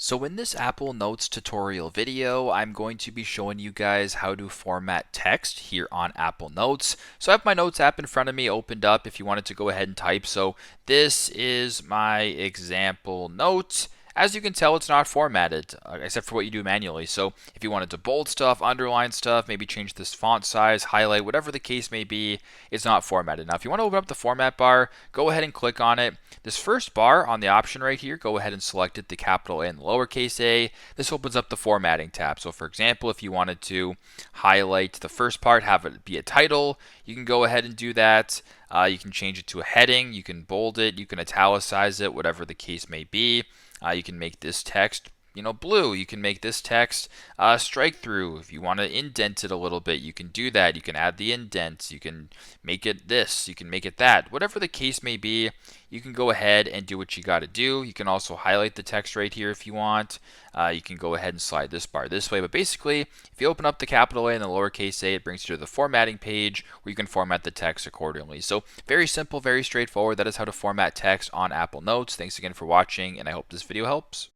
So in this Apple Notes tutorial video, I'm going to be showing you guys how to format text here on Apple Notes. So I have my Notes app in front of me opened up if you wanted to go ahead and type. So this is my example note. As you can tell, it's not formatted, except for what you do manually. So if you wanted to bold stuff, underline stuff, maybe change this font size, highlight, whatever the case may be, it's not formatted. Now, if you want to open up the format bar, go ahead and click on it. This first bar on the option right here, go ahead and select it, the capital A and the lowercase a. This opens up the formatting tab. So for example, if you wanted to highlight the first part, have it be a title, you can go ahead and do that. You can change it to a heading, you can bold it, you can italicize it, whatever the case may be. You can make this text blue. You can make this text strike through. If you want to indent it a little bit, you can do that. You can add the indents. You can make it this. You can make it that. Whatever the case may be, you can go ahead and do what you got to do. You can also highlight the text right here if you want. You can go ahead and slide this bar this way. But basically, if you open up the capital A and the lowercase a, it brings you to the formatting page where you can format the text accordingly. So very simple, very straightforward. That is how to format text on Apple Notes. Thanks again for watching, and I hope this video helps.